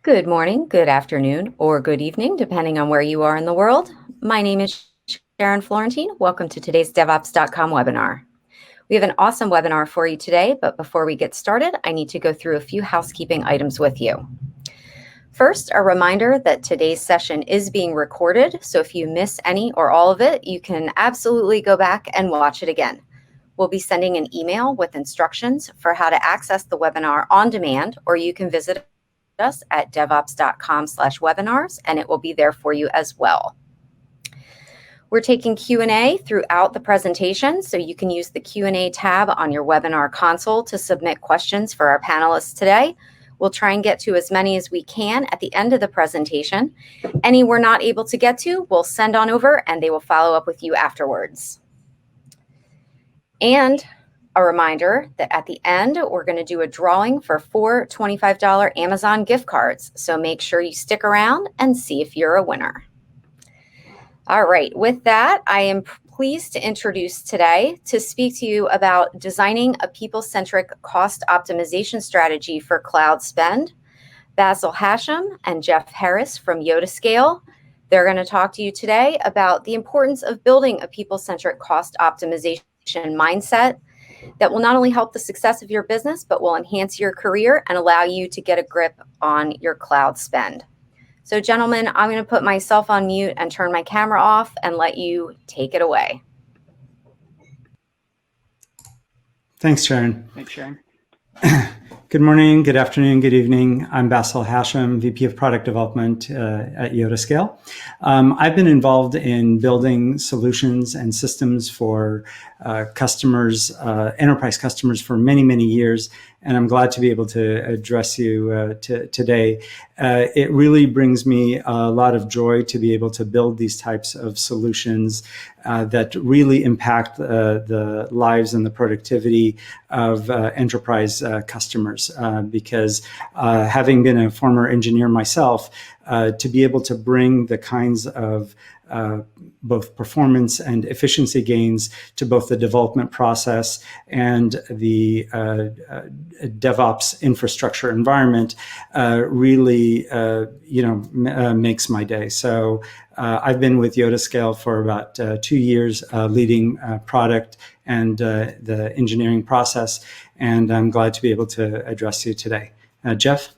Good morning, good afternoon, or good evening, depending on where you are in the world. My name is Sharon Florentine. Welcome to today's DevOps.com webinar. We have an awesome webinar for you today, but before we get started, I need to go through a few housekeeping items with you. First, a reminder that today's session is being recorded, so if you miss any or all of it, you can absolutely go back and watch it again. We'll be sending an email with instructions for how to access the webinar on demand, or you can visit us at devops.com/webinars, and it will be there for you as well. We're taking Q&A throughout the presentation, so you can use the Q&A tab on your webinar console to submit questions for our panelists today. We'll try and get to as many as we can at the end of the presentation. Any we're not able to get to, we'll send on over and they will follow up with you afterwards. And a reminder that at the end, we're going to do a drawing for 4 $25 Amazon gift cards. So make sure you stick around and see if you're a winner. All right, with that, I am pleased to introduce today to speak to you about designing a people-centric cost optimization strategy for cloud spend, Basil Hashem and Jeff Harris from Yodascale. They're going to talk to you today about the importance of building a people-centric cost optimization mindset that will not only help the success of your business, but will enhance your career and allow you to get a grip on your cloud spend. So gentlemen, I'm going to put myself on mute and turn my camera off and let you take it away. Thanks, Sharon. Thanks, Sharon. Good morning, good afternoon, good evening. I'm Basil Hashem, VP of Product Development at Yodascale. I've been involved in building solutions and systems for customers, enterprise customers for many, many years, and I'm glad to be able to address you today. It really brings me a lot of joy to be able to build these types of solutions that really impact the lives and the productivity of enterprise customers. Because having been a former engineer myself, to be able to bring the kinds of both performance and efficiency gains to both the development process and the DevOps infrastructure environment really, makes my day. So I've been with Yodascale for about 2 years, leading product and the engineering process, and I'm glad to be able to address you today. Jeff?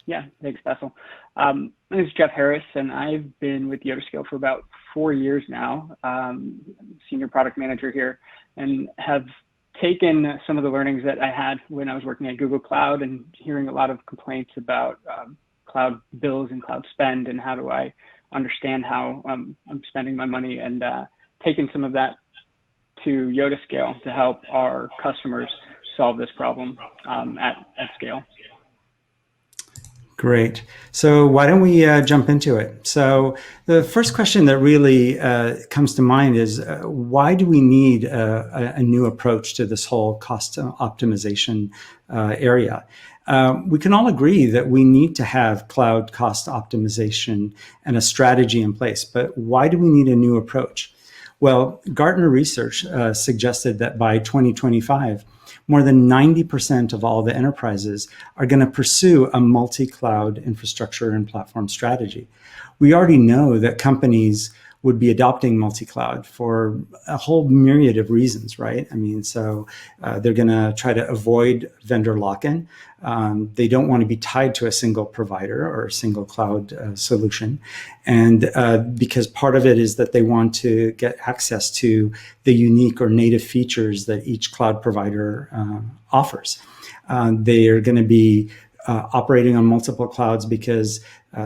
Yeah, thanks, Basil. My name is Jeff Harris, and I've been with Yodascale for about 4 years now, senior product manager here, and have taken some of the learnings that I had when I was working at Google Cloud and hearing a lot of complaints about cloud bills and cloud spend, and how do I understand how I'm spending my money, and taking some of that to Yodascale to help our customers solve this problem at scale. Great. So why don't we jump into it? So the first question that really comes to mind is why do we need a new approach to this whole cost optimization area? We can all agree that we need to have cloud cost optimization and a strategy in place, but why do we need a new approach? Well, Gartner research suggested that by 2025, more than 90% of all the enterprises are going to pursue a multi-cloud infrastructure and platform strategy. We already know that companies would be adopting multi-cloud for a whole myriad of reasons, right? I mean, so they're going to try to avoid vendor lock-in. They don't want to be tied to a single provider or a single cloud solution. And because part of it is that they want to get access to the unique or native features that each cloud provider offers. They are going to be operating on multiple clouds because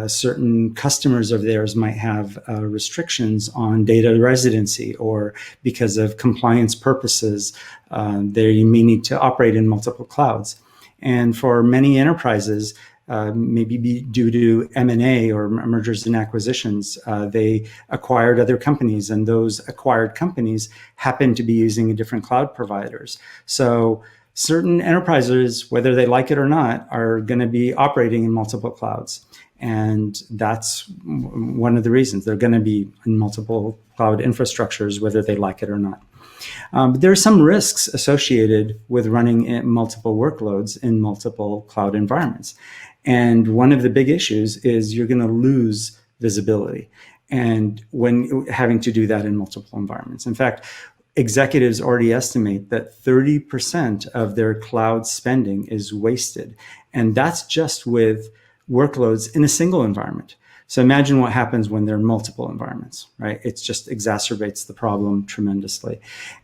certain customers of theirs might have restrictions on data residency, or because of compliance purposes, they may need to operate in multiple clouds. And for many enterprises, maybe due to M&A or mergers and acquisitions, they acquired other companies, and those acquired companies happen to be using different cloud providers. So certain enterprises, whether they like it or not, are going to be operating in multiple clouds. And that's one of the reasons they're going to be in multiple cloud infrastructures, whether they like it or not. But there are some risks associated with running multiple workloads in multiple cloud environments. And one of the big issues is you're going to lose visibility, and when having to do that in multiple environments. In fact, executives already estimate that 30% of their cloud spending is wasted. And that's just with workloads in a single environment. So imagine what happens when there are multiple environments, right? It just exacerbates the problem tremendously.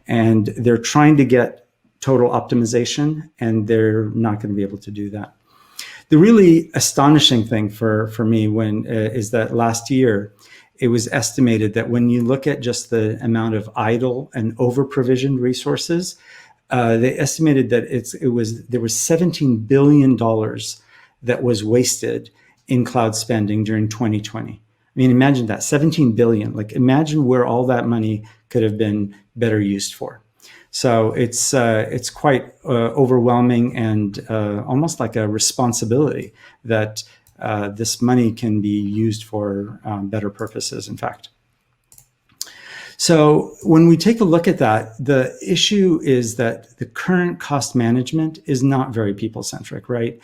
And they're trying to get total optimization, and they're not going to be able to do that. The really astonishing thing for me is that last year, it was estimated that when you look at just the amount of idle and over-provisioned resources, they estimated that there was $17 billion that was wasted in cloud spending during 2020. I mean, imagine that, 17 billion. Like, imagine where all that money could have been better used for. So it's quite overwhelming, and almost like a responsibility that this money can be used for better purposes, in fact. So when we take a look at that, the issue is that the current cost management is not very people-centric, right?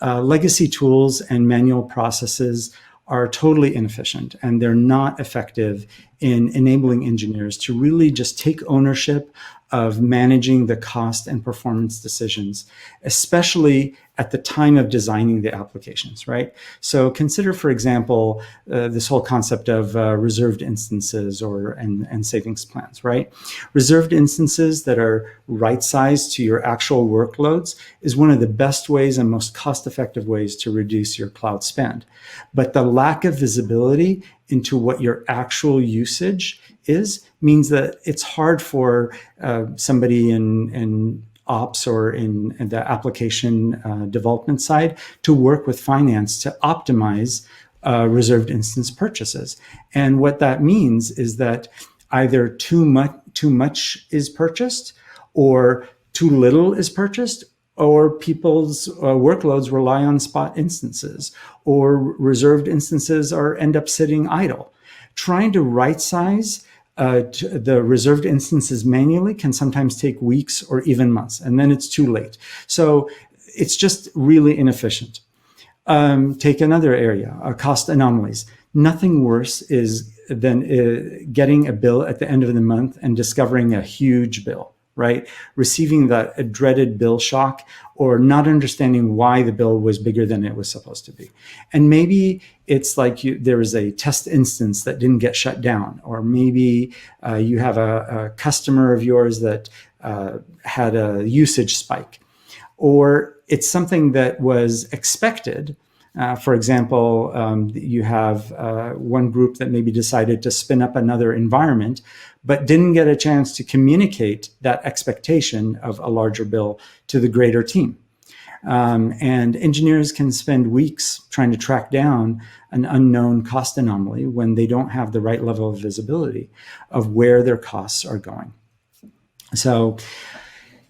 Legacy tools and manual processes are totally inefficient, and they're not effective in enabling engineers to really just take ownership of managing the cost and performance decisions, especially at the time of designing the applications, right? So consider, for example, this whole concept of reserved instances and savings plans, right? Reserved instances that are right-sized to your actual workloads is one of the best ways and most cost-effective ways to reduce your cloud spend. But the lack of visibility into what your actual usage is means that it's hard for somebody in ops or in the application development side to work with finance to optimize reserved instance purchases. And what that means is that either too much is purchased, or too little is purchased, or people's workloads rely on spot instances, or reserved instances end up sitting idle. Trying to right-size the reserved instances manually can sometimes take weeks or even months, and then it's too late. So it's just really inefficient. Take another area, cost anomalies. Nothing worse than getting a bill at the end of the month and discovering a huge bill, right? Receiving that dreaded bill shock, or not understanding why the bill was bigger than it was supposed to be. And maybe it's like there was a test instance that didn't get shut down, or maybe you have a customer of yours that had a usage spike, or it's something that was expected. For example, you have one group that maybe decided to spin up another environment, but didn't get a chance to communicate that expectation of a larger bill to the greater team. And engineers can spend weeks trying to track down an unknown cost anomaly when they don't have the right level of visibility of where their costs are going. So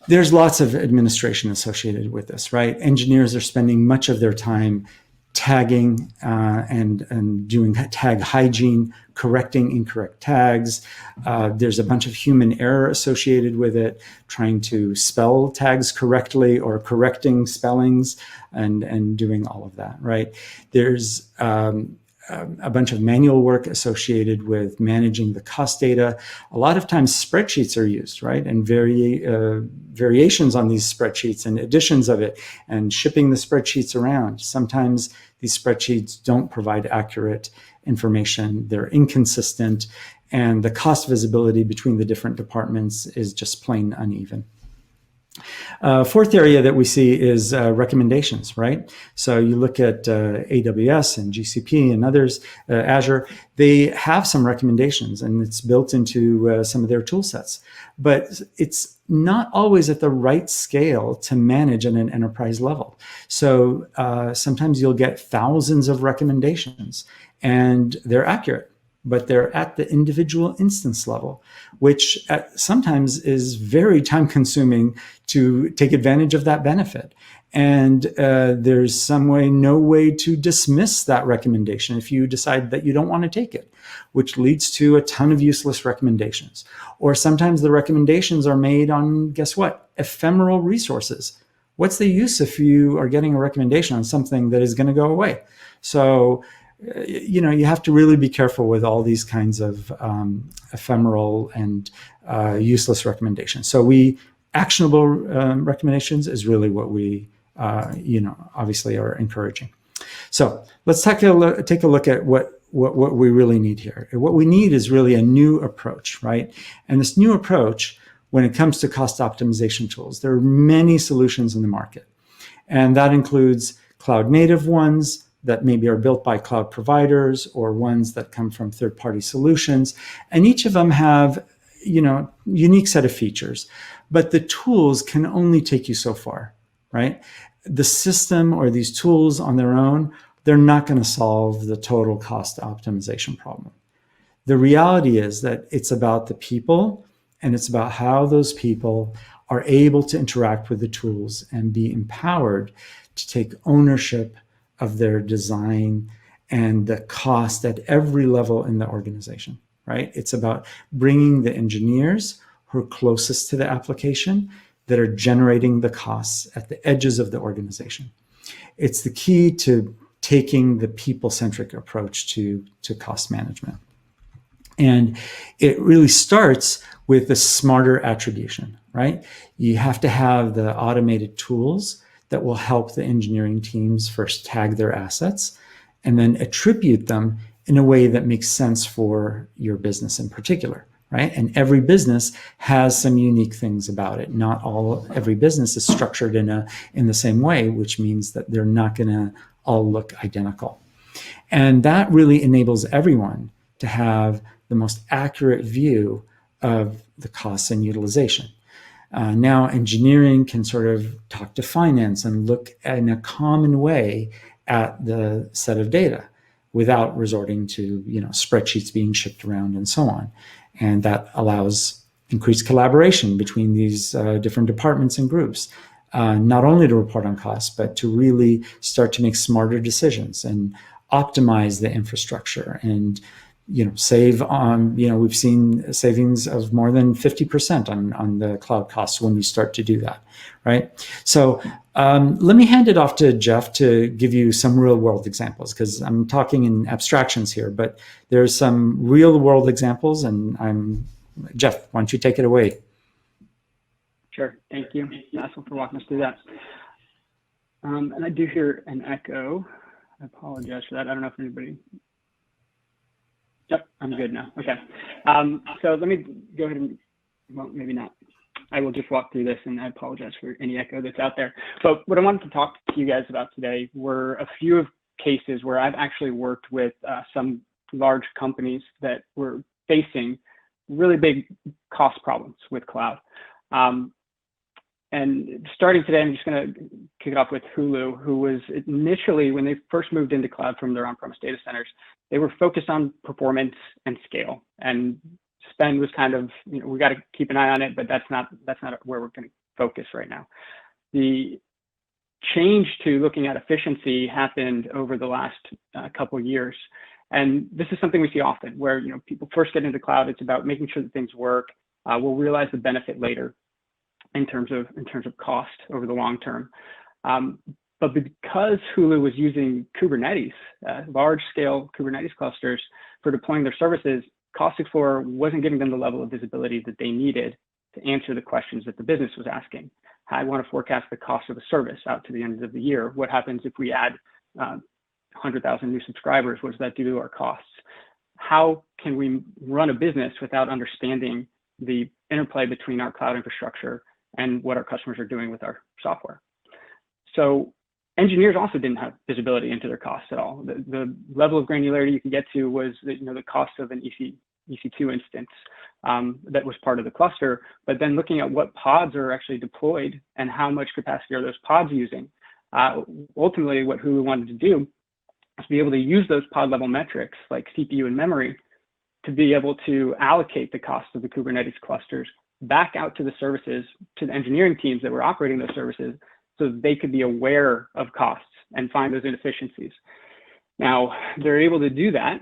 there's lots of administration associated with this, right? Engineers are spending much of their time tagging and doing tag hygiene, correcting incorrect tags. There's a bunch of human error associated with it, trying to spell tags correctly or correcting spellings and doing all of that, right? There's a bunch of manual work associated with managing the cost data. A lot of times spreadsheets are used, right? And variations on these spreadsheets and additions of it, and shipping the spreadsheets around. Sometimes these spreadsheets don't provide accurate information. They're inconsistent, and the cost visibility between the different departments is just plain uneven. Fourth area that we see is recommendations, right? So you look at AWS and GCP and others, Azure, they have some recommendations, and it's built into some of their tool sets. But it's not always at the right scale to manage at an enterprise level. So sometimes you'll get thousands of recommendations, and they're accurate. but they're at the individual instance level, which sometimes is very time consuming to take advantage of that benefit. And there's no way to dismiss that recommendation if you decide that you don't want to take it, which leads to a ton of useless recommendations. Or sometimes the recommendations are made on, guess what, ephemeral resources. What's the use if you are getting a recommendation on something that is going to go away? So, you have to really be careful with all these kinds of ephemeral and useless recommendations. So actionable recommendations is really what we, obviously are encouraging. So let's take a look at what we really need here. What we need is really a new approach, right? And this new approach, when it comes to cost optimization tools, there are many solutions in the market. And that includes cloud native ones that maybe are built by cloud providers or ones that come from third-party solutions. And each of them have, unique set of features, but the tools can only take you so far, right? The system or these tools on their own, they're not going to solve the total cost optimization problem. The reality is that it's about the people, and it's about how those people are able to interact with the tools and be empowered to take ownership of their design and the cost at every level in the organization, right? It's about bringing the engineers who are closest to the application that are generating the costs at the edges of the organization. It's the key to taking the people-centric approach to cost management. And it really starts with the smarter attribution, right? You have to have the automated tools that will help the engineering teams first tag their assets and then attribute them in a way that makes sense for your business in particular, right? And every business has some unique things about it. Not every business is structured in the same way, which means that they're not going to all look identical. And that really enables everyone to have the most accurate view of the costs and utilization. Now engineering can sort of talk to finance and look in a common way at the set of data without resorting to spreadsheets being shipped around and so on. And that allows increased collaboration between these different departments and groups, not only to report on costs, but to really start to make smarter decisions and optimize the infrastructure and save on, we've seen savings of more than 50% on the cloud costs when we start to do that, right? So let me hand it off to Jeff to give you some real world examples, because I'm talking in abstractions here, but there's some real world examples, and Jeff, why don't you take it away? Sure, thank you, Basil, for walking us through that. And I do hear an echo. I apologize for that. I don't know if anybody. Yep, I'm good now. Okay. So let me go ahead and, well, maybe not. I will just walk through this, and I apologize for any echo that's out there. But what I wanted to talk to you guys about today were a few of cases where I've actually worked with some large companies that were facing really big cost problems with cloud. And starting today, I'm just going to kick it off with Hulu, who was initially, when they first moved into cloud from their on-premise data centers, they were focused on performance and scale. And spend was kind of, we got to keep an eye on it, but that's not where we're going to focus right now. The change to looking at efficiency happened over the last couple of years. And this is something we see often, where people first get into cloud. It's about making sure that things work. We'll realize the benefit later in terms of cost over the long term. But because Hulu was using Kubernetes, large-scale Kubernetes clusters for deploying their services, Cost Explorer wasn't giving them the level of visibility that they needed to answer the questions that the business was asking. I want to forecast the cost of a service out to the end of the year. What happens if we add 100,000 new subscribers? What does that do to our costs? How can we run a business without understanding the interplay between our cloud infrastructure and what our customers are doing with our software? So engineers also didn't have visibility into their costs at all. The level of granularity you could get to was the cost of an EC2 instance that was part of the cluster, but then looking at what pods are actually deployed and how much capacity are those pods using. Ultimately, what Hulu wanted to do is be able to use those pod level metrics like CPU and memory to be able to allocate the cost of the Kubernetes clusters back out to the services, to the engineering teams that were operating those services, so that they could be aware of costs and find those inefficiencies. Now, they're able to do that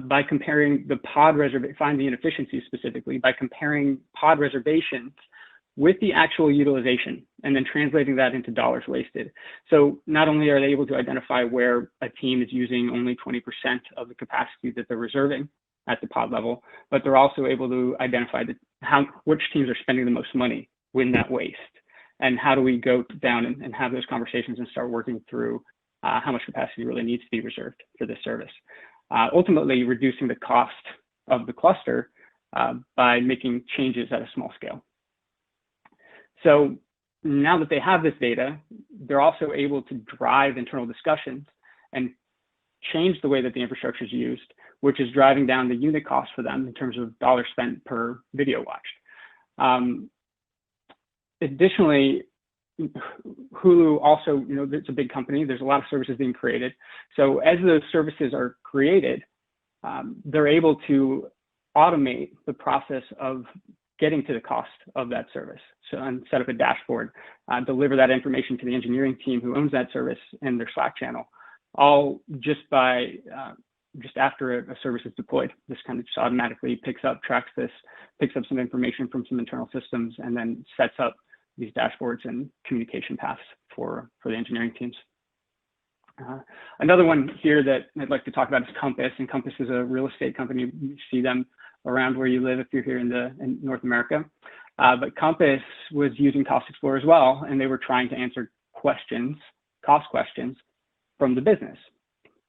by comparing the pod reservation, find the inefficiencies specifically, by comparing pod reservations with the actual utilization and then translating that into dollars wasted. So not only are they able to identify where a team is using only 20% of the capacity that they're reserving at the pod level, but they're also able to identify which teams are spending the most money with that waste. And how do we go down and have those conversations and start working through how much capacity really needs to be reserved for this service. Ultimately reducing the cost of the cluster by making changes at a small scale. So now that they have this data, they're also able to drive internal discussions and change the way that the infrastructure is used, which is driving down the unit cost for them in terms of dollars spent per video watched. Additionally, Hulu also, it's a big company. There's a lot of services being created. So as those services are created, they're able to automate the process of getting to the cost of that service. So and set up a dashboard, deliver that information to the engineering team who owns that service in their Slack channel, all just after a service is deployed. This kind of just automatically tracks this, picks up some information from some internal systems, and then sets up these dashboards and communication paths for the engineering teams. Another one here that I'd like to talk about is Compass, and Compass is a real estate company. You see them around where you live if you're here in North America. But Compass was using Cost Explorer as well, and they were trying to answer cost questions from the business.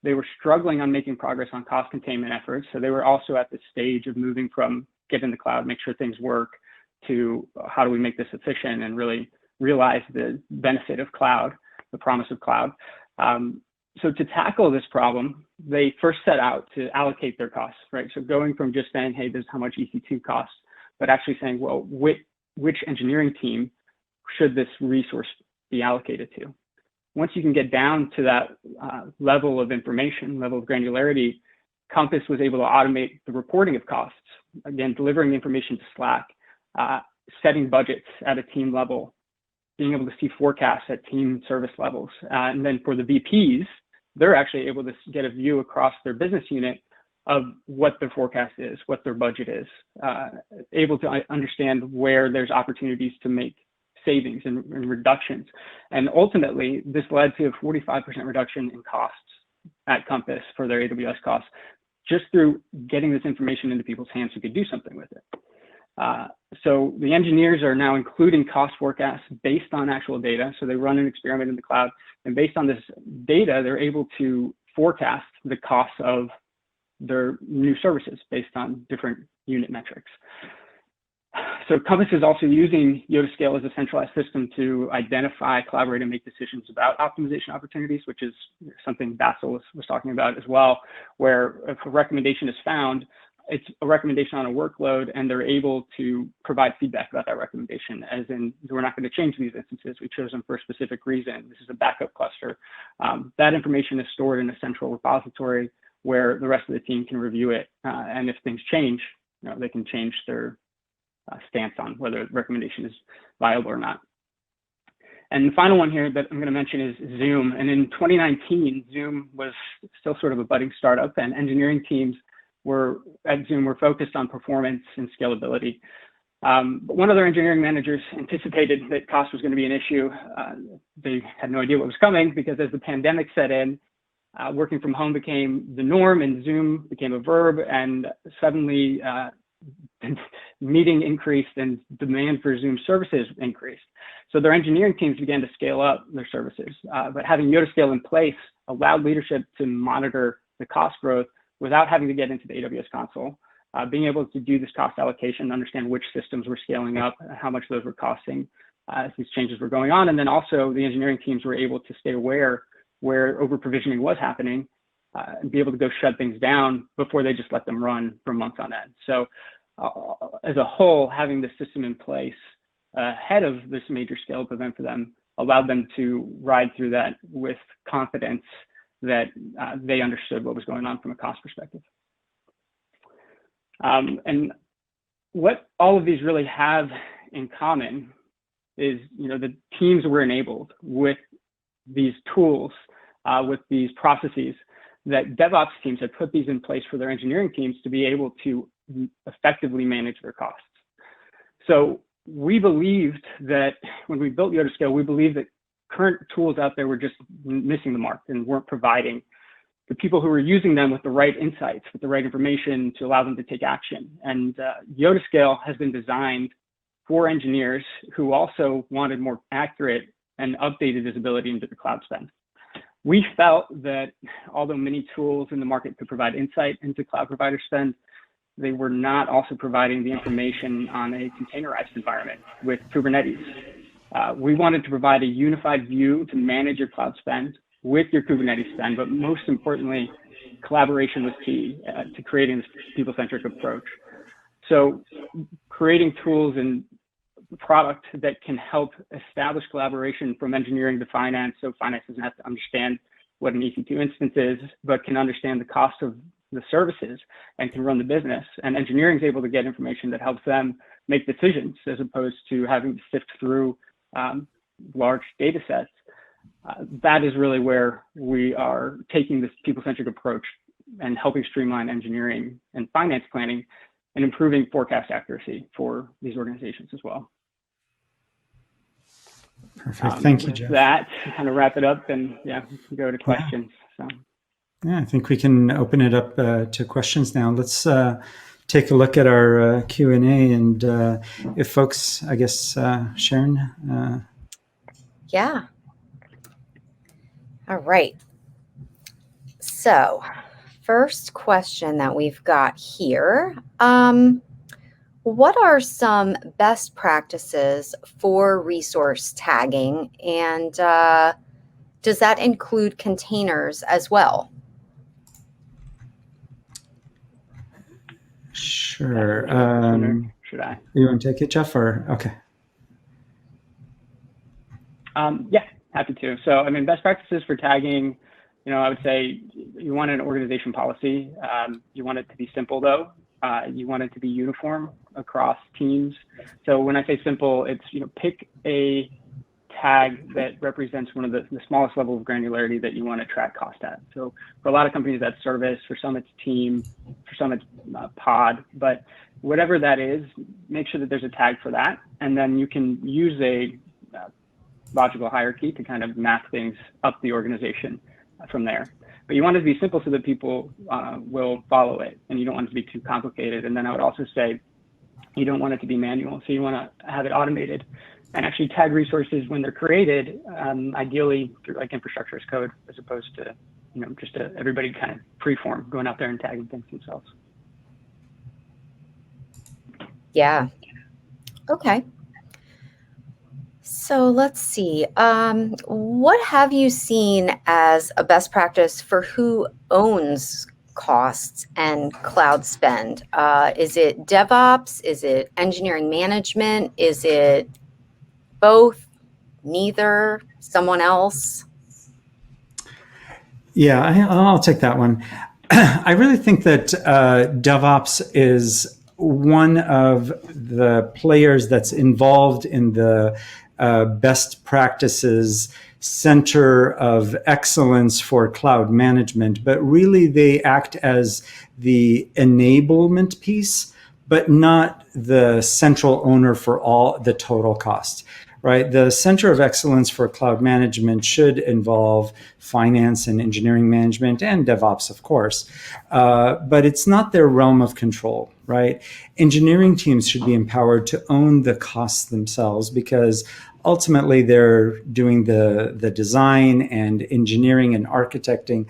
They were struggling on making progress on cost containment efforts, so they were also at the stage of moving from get in the cloud, make sure things work, to how do we make this efficient and really realize the benefit of cloud, the promise of cloud. So to tackle this problem, they first set out to allocate their costs, right? So going from just saying, hey, this is how much EC2 costs, but actually saying, well, which engineering team should this resource be allocated to? Once you can get down to that level of information, level of granularity, Compass was able to automate the reporting of costs, again, delivering the information to Slack, setting budgets at a team level, being able to see forecasts at team service levels. And then for the VPs, they're actually able to get a view across their business unit of what their forecast is, what their budget is, able to understand where there's opportunities to make savings and reductions. And ultimately, this led to a 45% reduction in costs at Compass for their AWS costs, just through getting this information into people's hands who could do something with it. So the engineers are now including cost forecasts based on actual data. So they run an experiment in the cloud, and based on this data, they're able to forecast the costs of their new services based on different unit metrics. So Compass is also using YotaScale as a centralized system to identify, collaborate, and make decisions about optimization opportunities, which is something Basil was talking about as well, where if a recommendation is found, it's a recommendation on a workload, and they're able to provide feedback about that recommendation, as in, we're not going to change these instances. We chose them for a specific reason. This is a backup cluster. That information is stored in a central repository where the rest of the team can review it. And if things change, they can change their stance on whether the recommendation is viable or not. And the final one here that I'm going to mention is Zoom. And in 2019, Zoom was still sort of a budding startup, and engineering teams at Zoom were focused on performance and scalability. But one of their engineering managers anticipated that cost was going to be an issue. They had no idea what was coming, because as the pandemic set in, working from home became the norm, and Zoom became a verb, and suddenly meeting increased and demand for Zoom services increased. So their engineering teams began to scale up their services, but having YotaScale in place allowed leadership to monitor the cost growth without having to get into the AWS console, being able to do this cost allocation, understand which systems were scaling up, how much those were costing as these changes were going on. And then also the engineering teams were able to stay aware where over-provisioning was happening, and be able to go shut things down before they just let them run for months on end. So as a whole, having the system in place ahead of this major scale-up event for them allowed them to ride through that with confidence that they understood what was going on from a cost perspective. And what all of these really have in common is, the teams were enabled with these tools, with these processes that DevOps teams had put these in place for their engineering teams to be able to effectively manage their costs. So we believed that when we built Yodascale, we believed that current tools out there were just missing the mark and weren't providing the people who were using them with the right insights, with the right information to allow them to take action. And Yodascale has been designed for engineers who also wanted more accurate and updated visibility into the cloud spend. We felt that although many tools in the market could provide insight into cloud provider spend, they were not also providing the information on a containerized environment with Kubernetes. We wanted to provide a unified view to manage your cloud spend with your Kubernetes spend, but most importantly, collaboration was key to creating this people-centric approach. So creating tools and product that can help establish collaboration from engineering to finance, so finance doesn't have to understand what an EC2 instance is, but can understand the cost of the services and can run the business. And engineering is able to get information that helps them make decisions as opposed to having to sift through large data sets. That is really where we are taking this people-centric approach and helping streamline engineering and finance planning and improving forecast accuracy for these organizations as well. Perfect. Thank you, Jeff. That kind of wrap it up, and we can go to questions. Yeah. Yeah, I think we can open it up to questions now. Let's take a look at our Q&A, and if folks, I guess, Sharon. Yeah. All right. So, first question that we've got here. What are some best practices for resource tagging, and does that include containers as well? Sure. Should I? You want to take it, Jeff, or okay? Yeah, happy to. So, I mean, best practices for tagging, I would say you want an organization policy. You want it to be simple, though. You want it to be uniform across teams. So when I say simple, it's, pick a tag that represents one of the smallest level of granularity that you want to track cost at. So for a lot of companies, that's service. For some, it's team. For some, it's pod. But whatever that is, make sure that there's a tag for that. And then you can use a logical hierarchy to kind of map things up the organization from there. But you want it to be simple so that people will follow it, and you don't want it to be too complicated. And then I would also say you don't want it to be manual, so you want to have it automated and actually tag resources when they're created, ideally through like infrastructure as code, as opposed to just everybody kind of free-form going out there and tagging things themselves. Yeah. Okay. So let's see. What have you seen as a best practice for who owns costs and cloud spend? Is it DevOps? Is it engineering management? Is it both? Neither? Someone else? Yeah, I'll take that one. I really think that DevOps is one of the players that's involved in the best practices center of excellence for cloud management, but really they act as the enablement piece, but not the central owner for all the total cost. Right? The center of excellence for cloud management should involve finance and engineering management and DevOps, of course, but it's not their realm of control, right? Engineering teams should be empowered to own the costs themselves because ultimately they're doing the design and engineering and architecting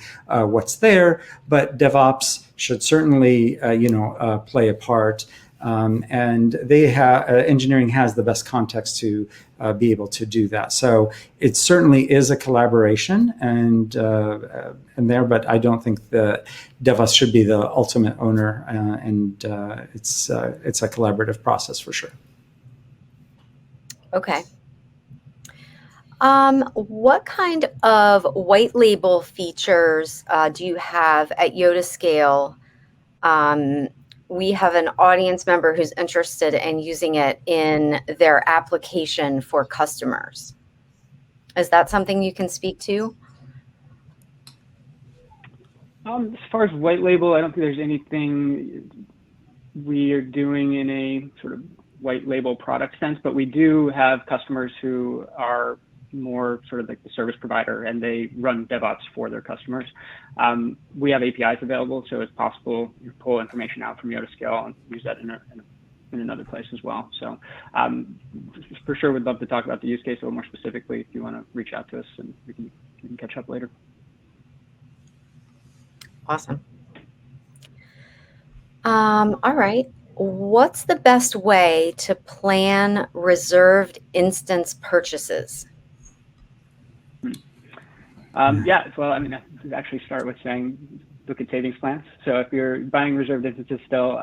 what's there, but DevOps should certainly, play a part. And engineering has the best context to be able to do that. So it certainly is a collaboration and there, but I don't think that DevOps should be the ultimate owner, and it's a collaborative process for sure. Okay. What kind of white label features do you have at Yodascale we have an audience member who's interested in using it in their application for customers. Is that something you can speak to? As far as white label, I don't think there's anything we are doing in a sort of white label product sense, but we do have customers who are more sort of like the service provider, and they run DevOps for their customers. We have APIs available, so it's possible you pull information out from Yotascale and use that in another place as well. So for sure, we'd love to talk about the use case a little more specifically if you want to reach out to us, and we can catch up later. Awesome. All right. What's the best way to plan reserved instance purchases? Yeah, well, I mean, I actually start with saying, look at savings plans. So if you're buying reserved instances still,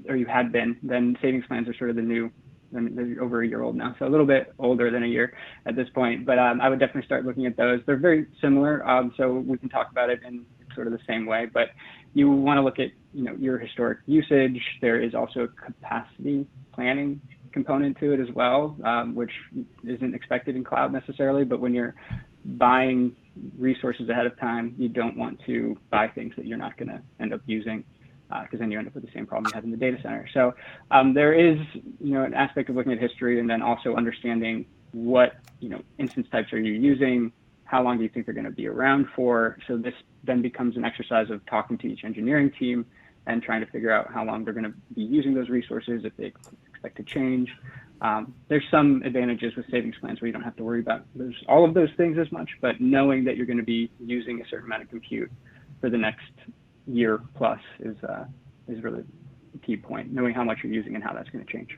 or you had been, then savings plans are sort of the new, I mean, they're over a year old now, so a little bit older than a year at this point. But I would definitely start looking at those. They're very similar, so we can talk about it in sort of the same way. But you want to look at, you know, your historic usage. There is also a capacity planning component to it as well, which isn't expected in cloud necessarily. But when you're buying resources ahead of time, you don't want to buy things that you're not going to end up using, because then you end up with the same problem you have in the data center. So there is, you know, an aspect of looking at history, and then also understanding what, you know, instance types are you using, how long do you think they're going to be around for. So this then becomes an exercise of talking to each engineering team and trying to figure out how long they're going to be using those resources, if they expect to change. There's some advantages with savings plans where you don't have to worry about all of those things as much, but knowing that you're going to be using a certain amount of compute for the next year plus is really a key point, knowing how much you're using and how that's going to change.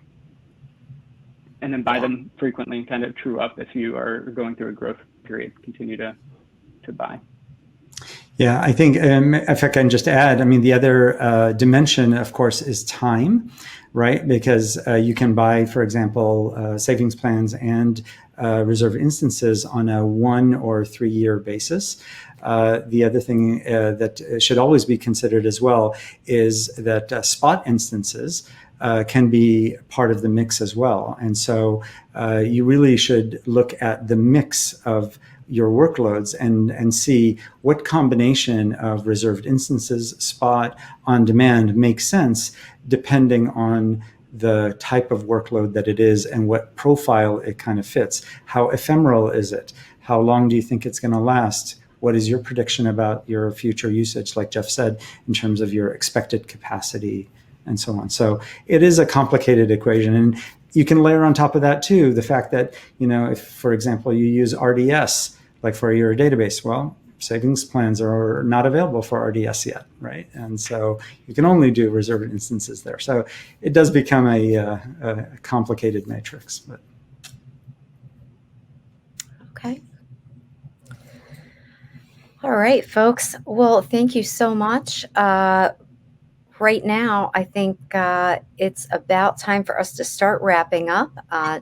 And then buy them frequently and kind of true up if you are going through a growth period, continue to buy. Yeah, I think if I can just add, I mean, the other dimension, of course, is time, right? Because you can buy, for example, savings plans and reserve instances on a 1 or 3 year basis. The other thing that should always be considered as well is that spot instances can be part of the mix as well. And so you really should look at the mix of your workloads and see what combination of reserved instances, spot, on demand makes sense depending on the type of workload that it is and what profile it kind of fits. How ephemeral is it? How long do you think it's going to last? What is your prediction about your future usage, like Jeff said, in terms of your expected capacity and so on? So it is a complicated equation. And you can layer on top of that too, the fact that, you know, if, for example, you use RDS, like for your database, well, savings plans are not available for RDS yet, right? And so you can only do reserved instances there. So it does become a complicated matrix. But. Okay. All right, folks. Well, thank you so much. Right now, I think it's about time for us to start wrapping up.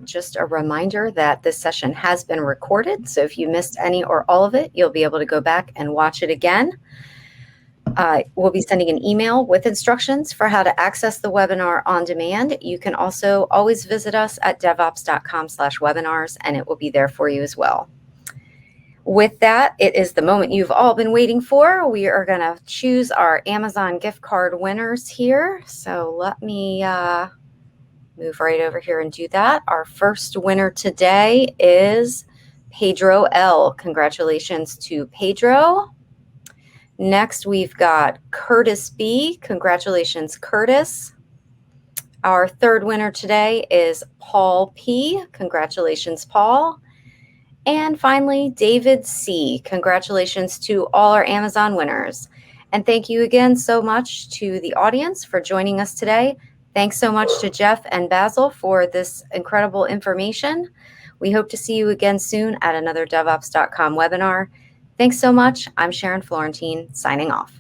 Just a reminder that this session has been recorded. So if you missed any or all of it, you'll be able to go back and watch it again. We'll be sending an email with instructions for how to access the webinar on demand. You can also always visit us at devops.com/webinars, and it will be there for you as well. With that, it is the moment you've all been waiting for. We are going to choose our Amazon gift card winners here. So let me move right over here and do that. Our first winner today is Pedro L. Congratulations to Pedro. Next, we've got Curtis B. Congratulations, Curtis. Our third winner today is Paul P. Congratulations, Paul. And finally, David C. Congratulations to all our Amazon winners. And thank you again so much to the audience for joining us today. Thanks so much to Jeff and Basil for this incredible information. We hope to see you again soon at another DevOps.com webinar. Thanks so much. I'm Sharon Florentine, signing off.